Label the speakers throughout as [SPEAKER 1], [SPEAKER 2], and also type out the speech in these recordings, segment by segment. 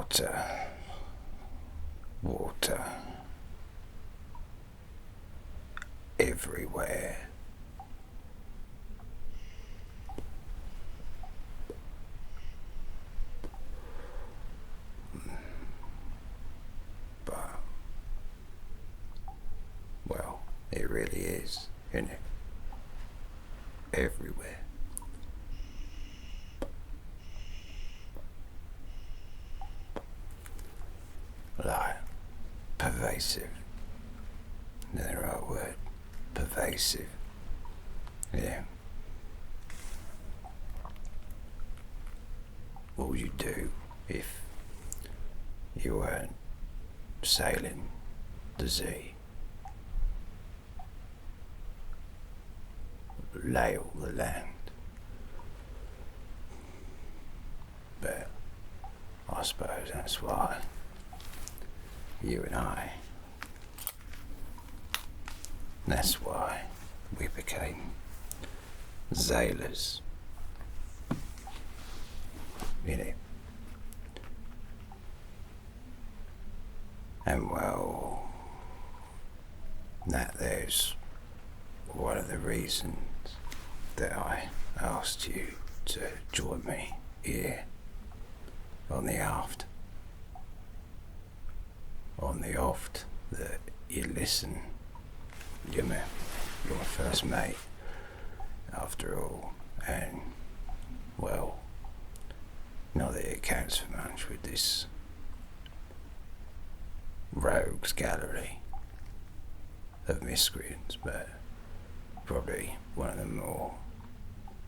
[SPEAKER 1] Water. Water. Everywhere. But, well, it really is, isn't it? Everywhere. Like, pervasive. Isn't that the right word? Pervasive. Yeah. What would you do if you weren't sailing the Zee? Lay all the land. But I suppose that's why you and that's why we became sailors. Innit? And well, that there's one of the reasons that I asked you to join me here on the aft. On the oft that you listen. You're my first mate, after all, and, well, not that it counts for much with this rogues gallery of miscreants, but probably one of the more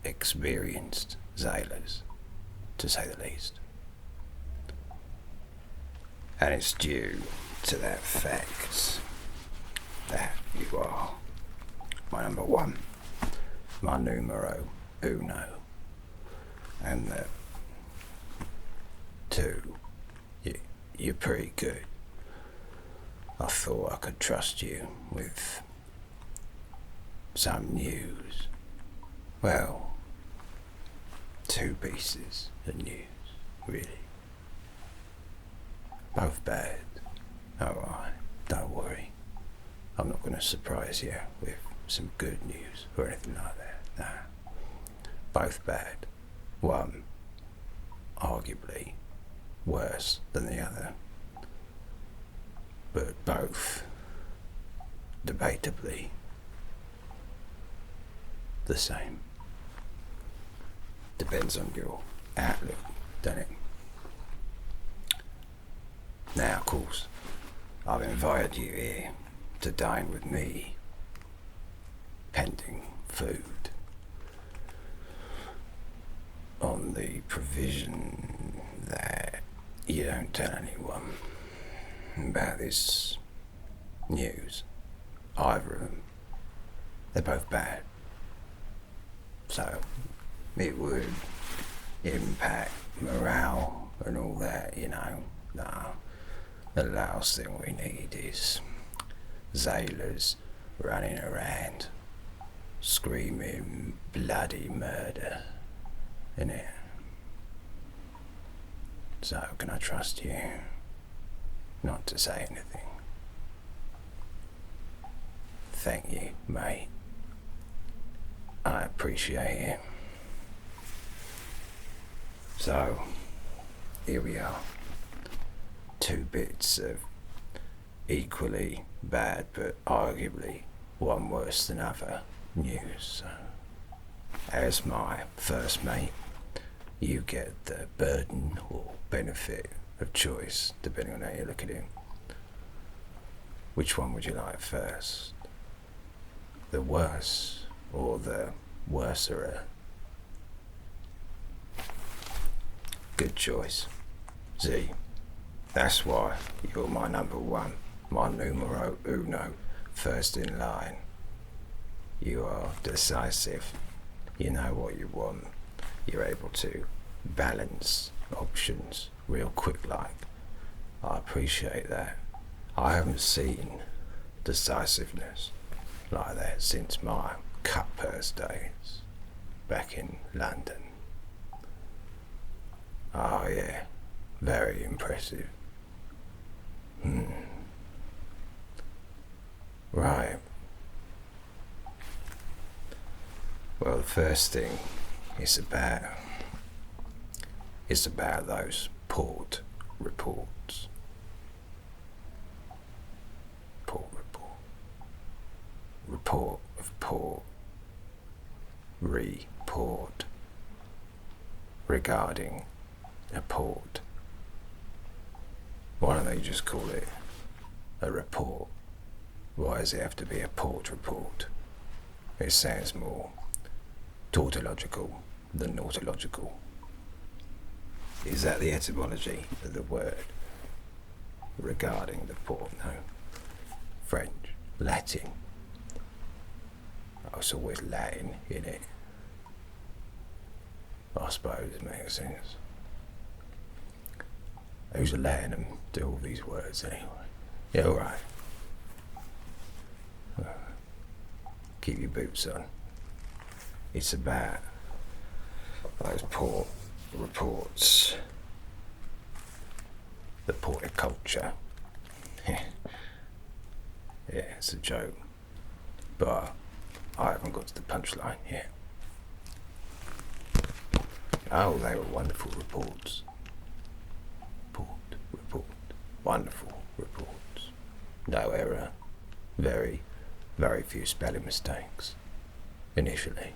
[SPEAKER 1] experienced sailors, to say the least. And it's due to that fact that you are my number one, my numero uno, and that two, you're pretty good. I thought I could trust you with some news. Well, two pieces of news, really. Both bad. Alright, don't worry. I'm not going to surprise you with some good news or anything like that. Nah. Both bad. One, arguably, worse than the other. But both, debatably, the same. Depends on your outlook, doesn't it? Now, of course, I've invited you here to dine with me, pending food, on the provision that you don't tell anyone about this news. Either of them. They're both bad. So, it would impact morale and all that, you know. Nah. The last thing we need is sailors running around screaming bloody murder, innit? So can I trust you not to say anything? Thank you, mate. I appreciate it. So, here we are. Two bits of equally bad, but arguably one worse than other news. So, as my first mate, you get the burden or benefit of choice, depending on how you look at it. Which one would you like first? The worse or the worserer? Good choice. Zee. That's why you're my number one, my numero uno, first in line. You are decisive. You know what you want. You're able to balance options real quick like. I appreciate that. I haven't seen decisiveness like that since my cut purse days back in London. Oh yeah, very impressive. Right. Well, the first thing is about those port reports. Port report. Report of port. Report. Regarding a port. Why don't they just call it a report? Why does it have to be a port report? It sounds more tautological than nautological. Is that the etymology of the word? Regarding the port? No. French, Latin. Oh, it's always Latin, isn't it? I suppose it makes sense. Who's letting them do all these words anyway? Yeah, alright. Keep your boots on. It's about those port reports. The porticulture. Yeah, it's a joke. But I haven't got to the punchline yet. Oh, they were wonderful reports. Report. Wonderful reports. No error. Very, very few spelling mistakes. Initially.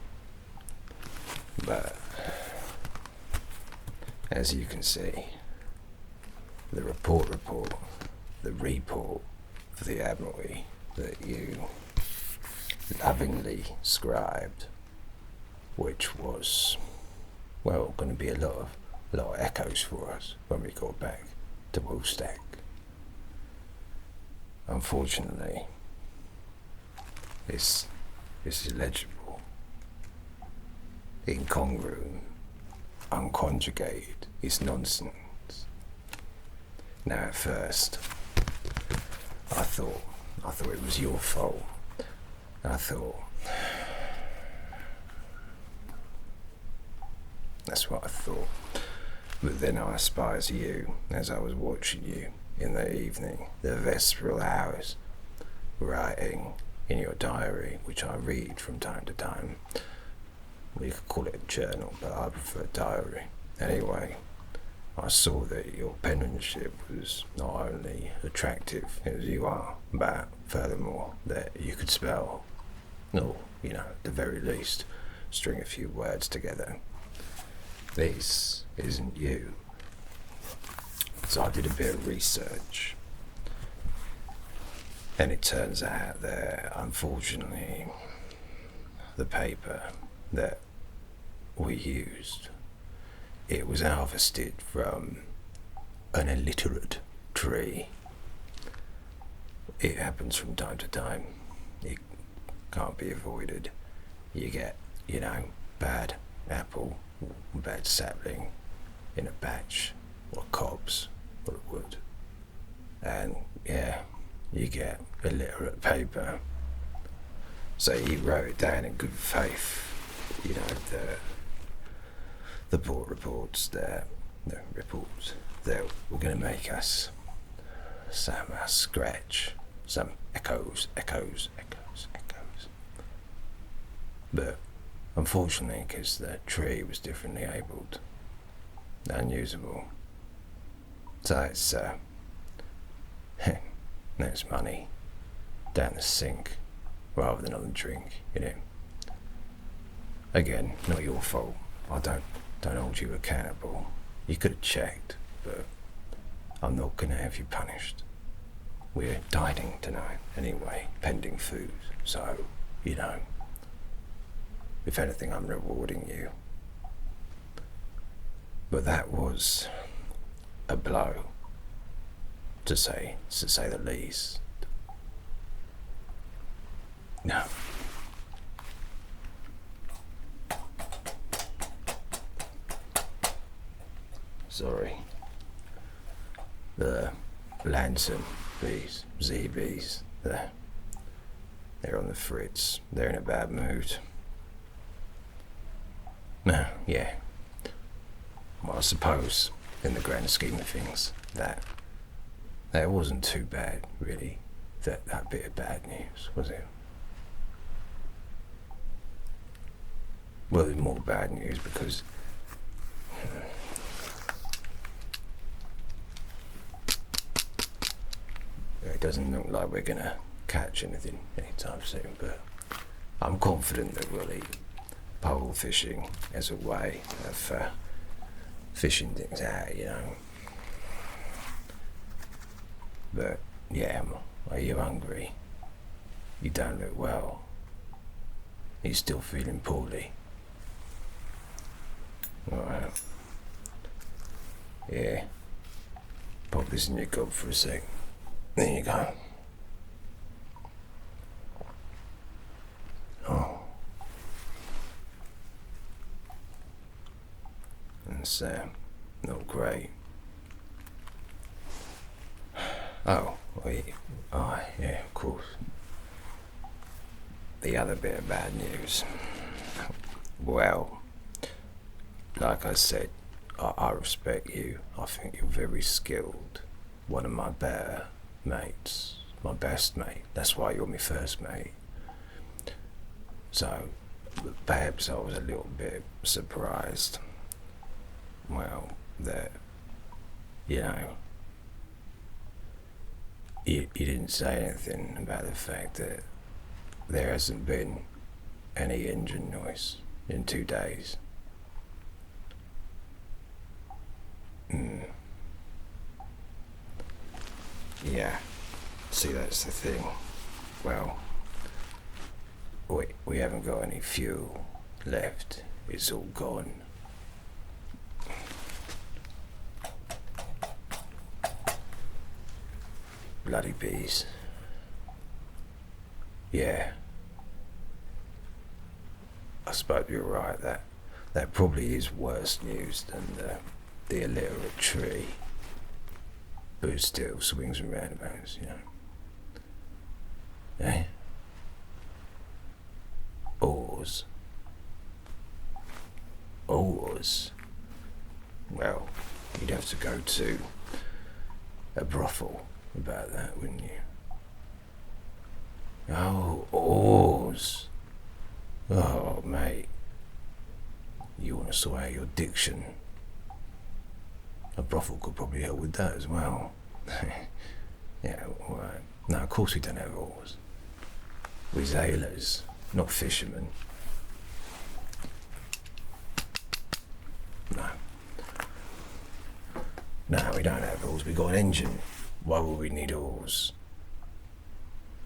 [SPEAKER 1] But, as you can see, the report, the report for the Admiralty that you lovingly scribed, which was, well, going to be a lot of echoes for us when we got back to Woolstack. Unfortunately, this is illegible, incongruent, unconjugated. It's nonsense. Now, at first, I thought it was your fault. I thought, that's what I thought. But then I espied you as I was watching you in the evening, the vesperal hours, writing in your diary, which I read from time to time. You could call it a journal, but I prefer diary. Anyway, I saw that your penmanship was not only attractive as you are, but furthermore that you could spell, or, at the very least, string a few words together. This isn't you. So I did a bit of research, and it turns out that, unfortunately, the paper that we used, it was harvested from an illiterate tree. It happens from time to time. It can't be avoided. You get, bad apple, bad sapling in a batch, or cobs, or wood. And, you get illiterate paper. So he wrote it down in good faith. The port reports that were going to make us some scratch, some echoes. But unfortunately, because the tree was differently abled, unusable. So it's there's money down the sink rather than on the drink, Again, not your fault. I don't hold you accountable. You could have checked, but I'm not gonna have you punished. We're dining tonight anyway, pending food. So, if anything, I'm rewarding you. But that was a blow, to say the least. No. Sorry. The Lanson bees, Zee bees, they're on the fritz. They're in a bad mood. No, yeah. Well, I suppose in the grand scheme of things, that wasn't too bad, really. That bit of bad news, was it? Well, there's more bad news because it doesn't look like we're gonna catch anything anytime soon, but I'm confident that we'll eat pole fishing as a way of fishing things out, you know. But yeah, are you hungry? You don't look well. Are you still feeling poorly? Alright. Yeah. Pop this in your gob for a sec. There you go. Oh. That's not great. Oh, wait. Oh, yeah, of course. The other bit of bad news. Well, like I said, I respect you. I think you're very skilled. One of my better mates. My best mate. That's why you're my first mate. So, perhaps I was a little bit surprised. Well, that, you know, you didn't say anything about the fact that there hasn't been any engine noise in 2 days. Yeah, see, that's the thing. Well, we haven't got any fuel left. It's all gone. Bloody bees. Yeah. I suppose you're right, that probably is worse news than the illiterate tree. But it still swings and roundabouts, you know. Eh? Oars. Oars. Well, you'd have to go to a brothel about that, wouldn't you? Oh, oars. Oh, mate. You want to sort out your diction. A brothel could probably help with that as well. Yeah, alright. No, of course we don't have oars. We're sailors, not fishermen. No. No, we don't have oars. We got an engine. Why would we need oars?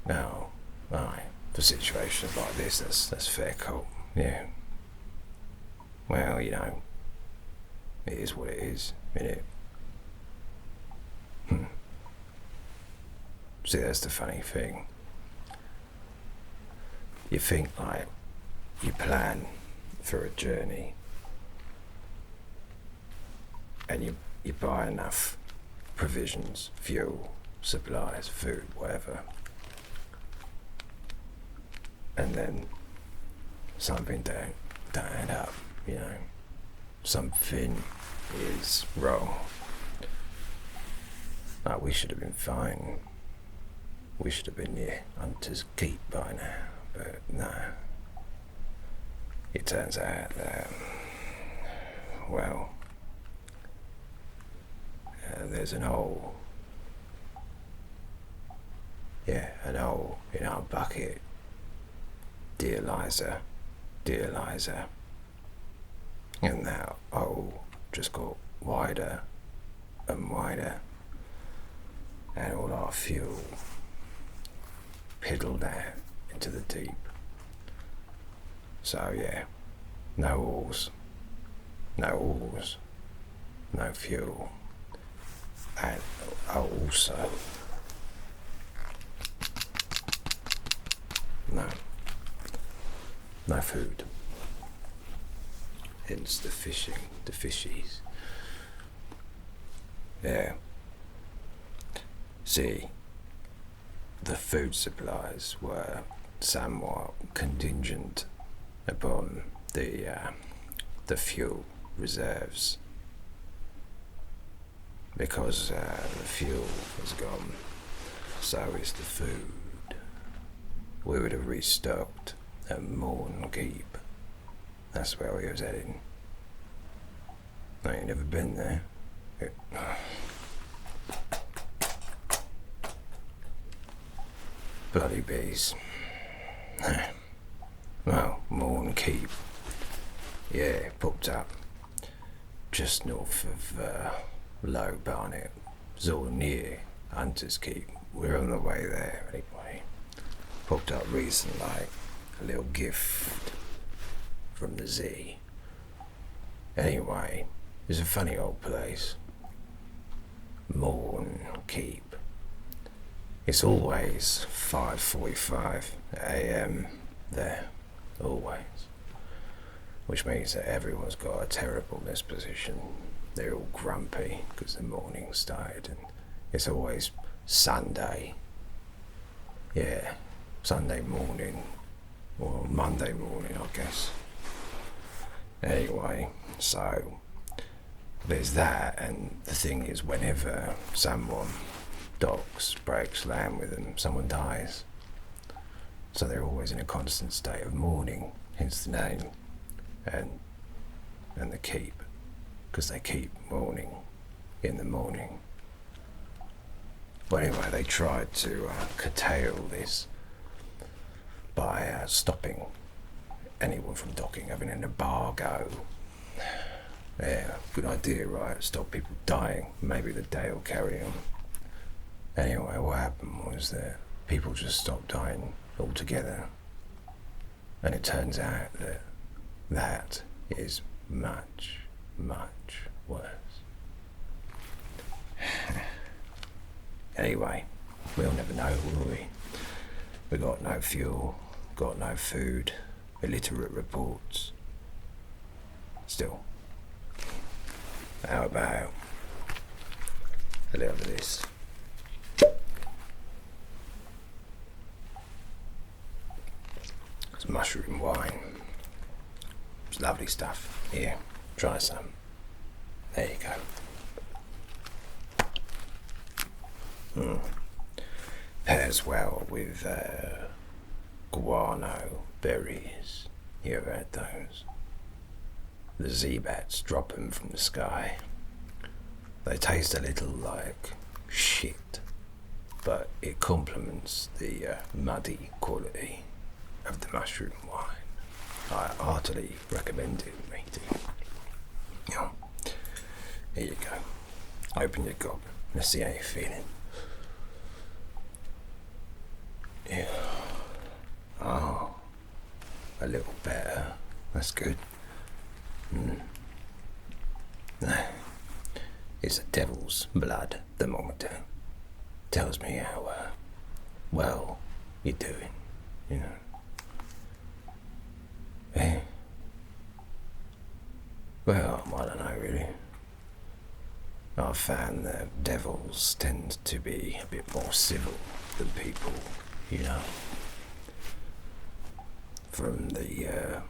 [SPEAKER 1] No. Alright. For situations like this, that's fair cop. Yeah. Well, you know, it is what it is, innit? See, that's the funny thing. You think, like, you plan for a journey and you buy enough provisions, fuel, supplies, food, whatever, and then something don't add up, you know. Something is wrong. Like, we should have been fine. We should have been near Hunter's Keep by now, but no. It turns out that, well, there's an hole. Yeah, an hole in our bucket. Dear Liza, dear Liza. And that hole just got wider and wider. And all our fuel piddled out into the deep. So yeah, no oars, no fuel, and also no food. Hence the fishing, the fishies. Yeah. See, the food supplies were somewhat contingent upon the fuel reserves. because the fuel is gone, so is the food. We would have restocked at Morn Keep. That's where we was heading. I ain't never been there. Bloody bees. Well, Morn Keep. Yeah, popped up. Just north of Low Barnet. It's all near Hunter's Keep. We're on the way there anyway. Popped up recent, like a little gift from the Zee. Anyway, it's a funny old place. Morn Keep. It's always 5:45 a.m. there, always. Which means that everyone's got a terrible disposition. They're all grumpy because the morning started, and it's always Sunday. Yeah, Sunday morning, or Monday morning, I guess. Anyway, so there's that, and the thing is, whenever someone docks, breaks land with them, someone dies. So they're always in a constant state of mourning, hence the name, and the keep, because they keep mourning in the morning. But anyway, they tried to curtail this by stopping anyone from docking, having an embargo. Yeah, good idea, right? Stop people dying. Maybe the day will carry on. Anyway, what happened was that people just stopped dying altogether. And it turns out that that is much, much worse. Anyway, we'll never know, will we? We got no fuel, got no food, illiterate reports. Still, how about a little of this? It's mushroom wine. It's lovely stuff. Here, try some. There you go. Pairs well with guano berries. You ever had those? The Zee-bats drop them from the sky. They taste a little like shit, but it complements the muddy quality of the mushroom wine. I heartily recommend it, matey. Yeah. Here you go. Open your gob. Let's see how you're feeling. Yeah. Oh, a little better. That's good. It's a devil's blood thermometer. Tells me how well you're doing, you know. Eh? Well, I don't know really. I've found that devils tend to be a bit more civil than people, you know. From the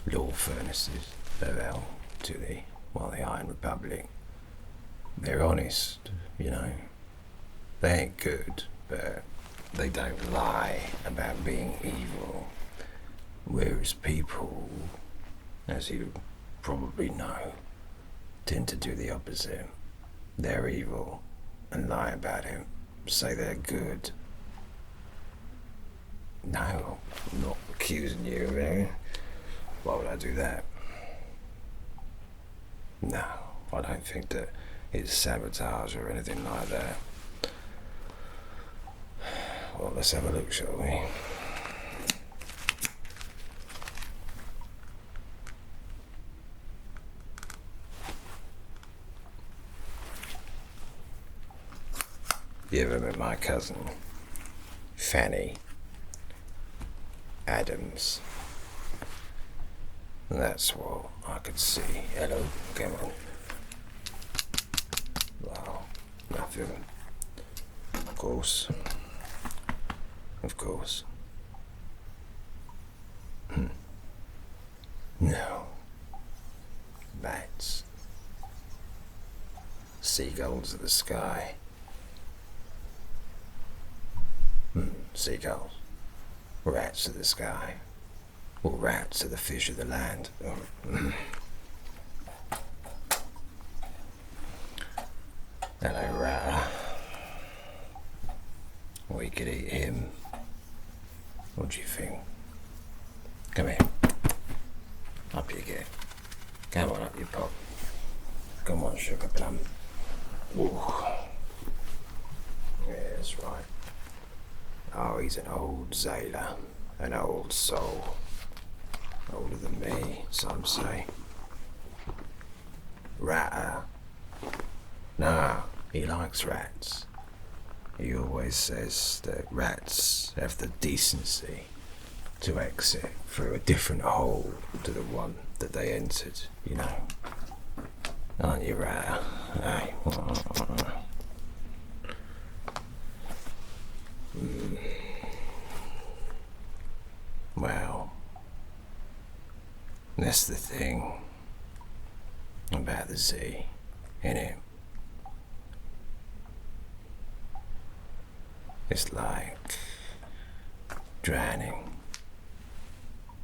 [SPEAKER 1] law furnaces of hell to the Iron Republic. They're honest, you know. They ain't good, but they don't lie about being evil. Whereas people, as you probably know, tend to do the opposite. They're evil and lie about it, say they're good. No, I'm not accusing you of anything. Why would I do that? No, I don't think that it's sabotage or anything like that. Well, let's have a look, shall we? You ever met my cousin, Fanny Adams? That's what I could see. Hello, come on. Wow, nothing. Of course. Of course. No. Bats. seagulls of the sky. Seagulls. Rats of the sky. Or rats are the fish of the land. Hello, rat. We could eat him. What do you think? Come here. Up you get. Come on, up you pop. Come on, sugar plum. Ooh. Yeah, that's right. Oh, he's an old sailor. An old soul. Older than me, some say. Ratter. Nah, he likes rats. He always says that rats have the decency to exit through a different hole to the one that they entered, you know. Aren't you, Ratter? Hey. Well, that's the thing about the Zee, innit? It's like drowning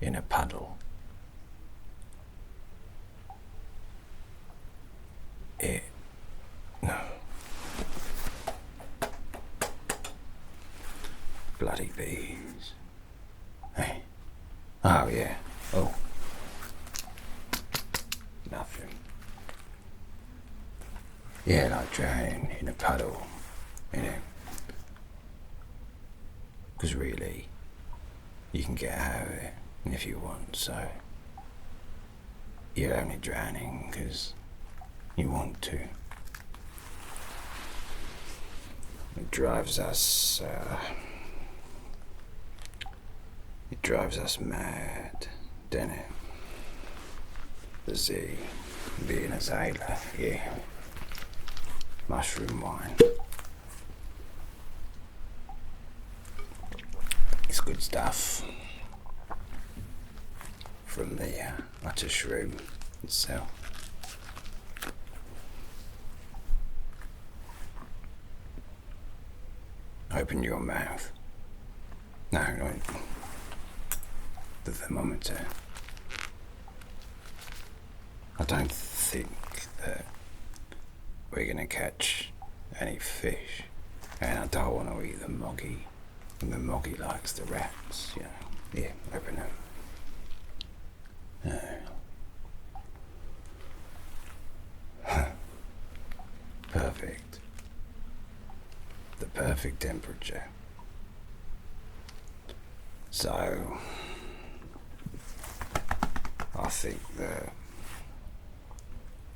[SPEAKER 1] in a puddle. Bloody bees. Hey. Oh, yeah. Oh. Nothing. Yeah, like drowning in a puddle, innit? Because really, you can get out of it if you want, so you're only drowning because you want to. It drives us mad, doesn't it? The Zee, being a sailor, yeah. Mushroom wine. It's good stuff from the utter shroom itself. Open your mouth. No, the thermometer. I don't think that we're gonna catch any fish, and I don't want to eat the moggy. And the moggy likes the rats, you know. Yeah, open them. Perfect. The perfect temperature. So, I think that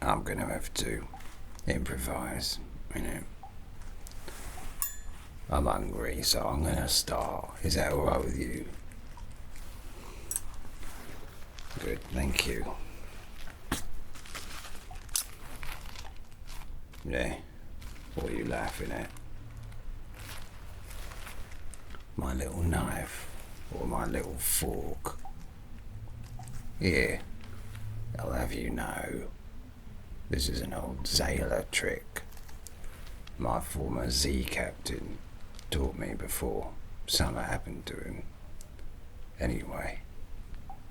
[SPEAKER 1] I'm gonna have to improvise, you know. I'm hungry, so I'm gonna start. Is that alright with you? Good, thank you. Yeah, what are you laughing at? My little knife, or my little fork? Yeah, I'll have you know, this is an old sailor trick. My former Zee Captain taught me before something happened to him. Anyway,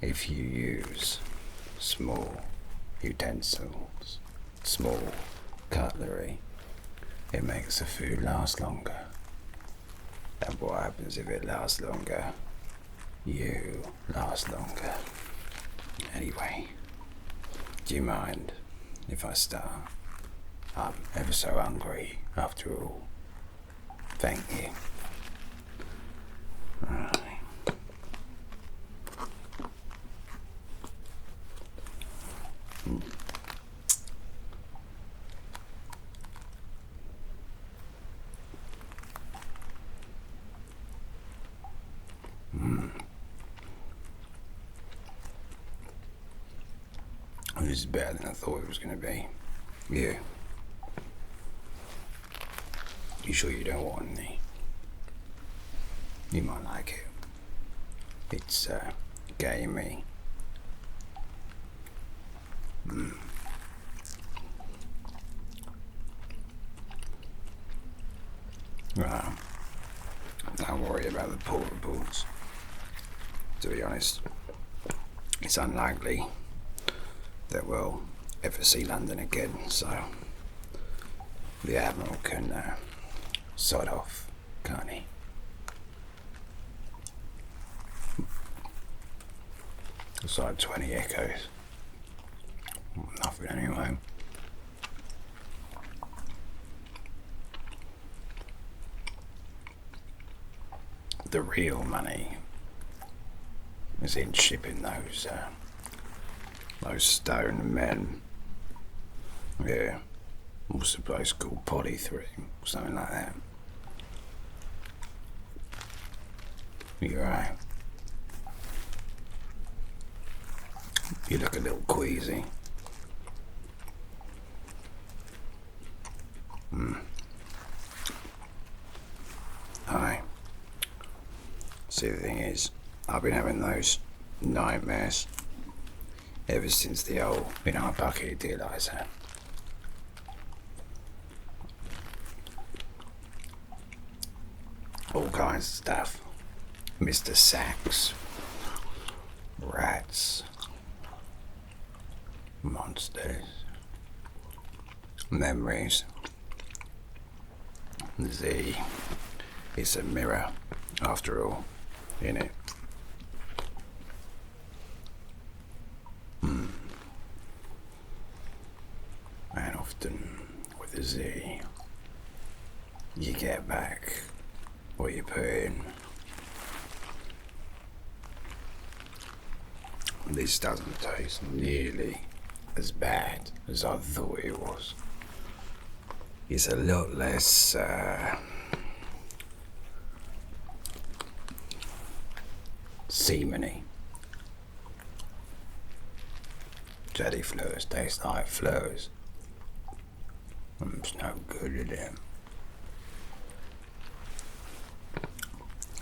[SPEAKER 1] if you use small utensils, small cutlery, it makes the food last longer. And what happens if it lasts longer? You last longer. Anyway, do you mind if I start? I'm ever so hungry after all. Thank you. Alright. This is better than I thought it was going to be. Yeah. You sure you don't want any? You might like it. It's gamey. Well, don't worry about the portables. To be honest, it's unlikely that we'll ever see London again, so the Admiral can sod off, can't he? It's like 20 echoes. Nothing anyway. The real money is in shipping those stone men. Yeah, what's the place called? Polythree, something like that. You're right. You look a little queasy. Aye. See, the thing is, I've been having those nightmares ever since the old, bucket dealizer. All kinds of stuff. Mr. Sacks. Rats. Monsters. Memories. Zee. It's a mirror, after all, innit? And often, with a Z, you get back what you put in. This doesn't taste nearly as bad as I thought it was. It's a lot less, semeny. Jelly flowers taste like flowers. It's no good at them.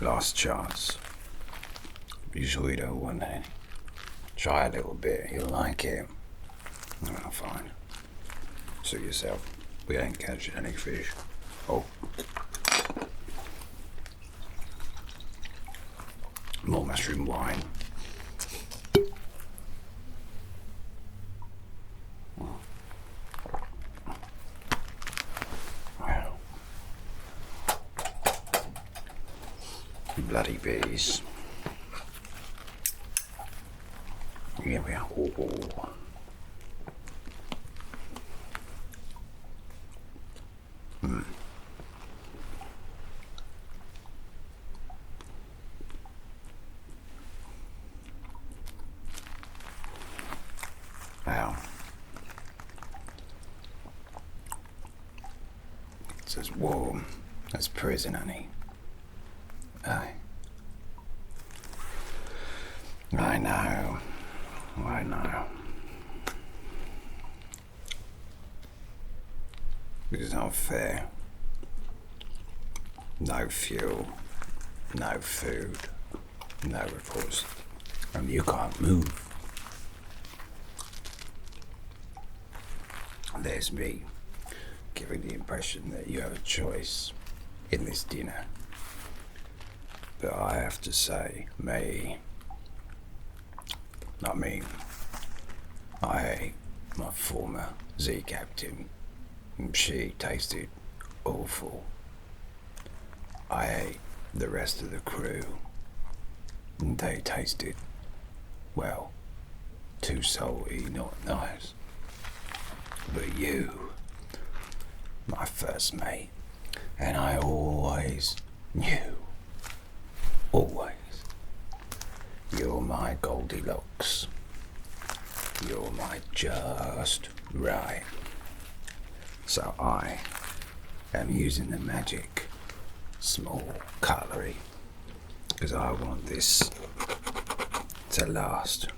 [SPEAKER 1] Last chance. You sure you don't want any? Try a little bit, you'll like it. Oh, fine. Suit yourself. We ain't catching any fish. Oh. More mushroom wine. Wow. Bloody bees. Here we are. Oh. Wow. It's as warm as prison, honey. Aye. I know. I know. It's not fair. No fuel, no food, no reports, and you can't move. There's me, giving the impression that you have a choice in this dinner. But I have to say, I ate my former Zee Captain, and she tasted awful. I ate the rest of the crew, and they tasted, well, too salty, not nice. But you, my first mate, and I always knew, always, you're my Goldilocks. You're my just right. So I am using the magic small cutlery because I want this to last.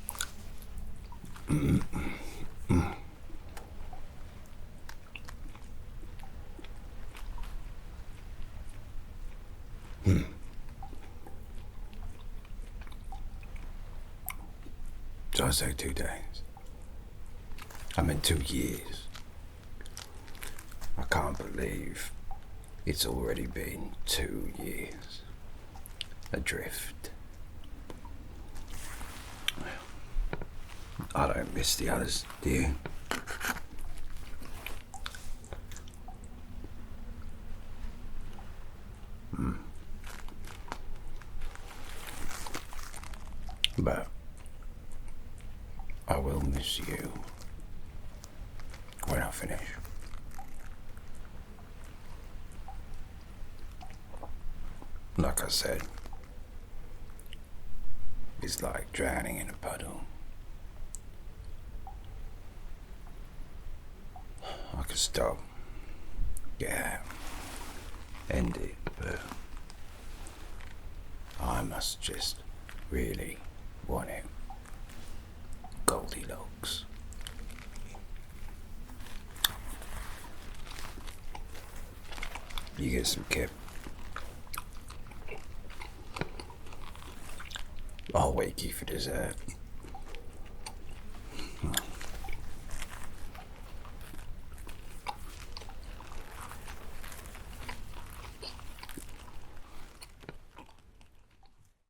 [SPEAKER 1] So I say 2 days. I mean 2 years. I can't believe It's already been 2 years adrift. I don't miss the others, do you? But I will miss you when I finish. Like I said, it's like drowning in a puddle. I could stop, get out, end it, but I must just really want it. Goldilocks. You get some kip. I'll wake you for dessert.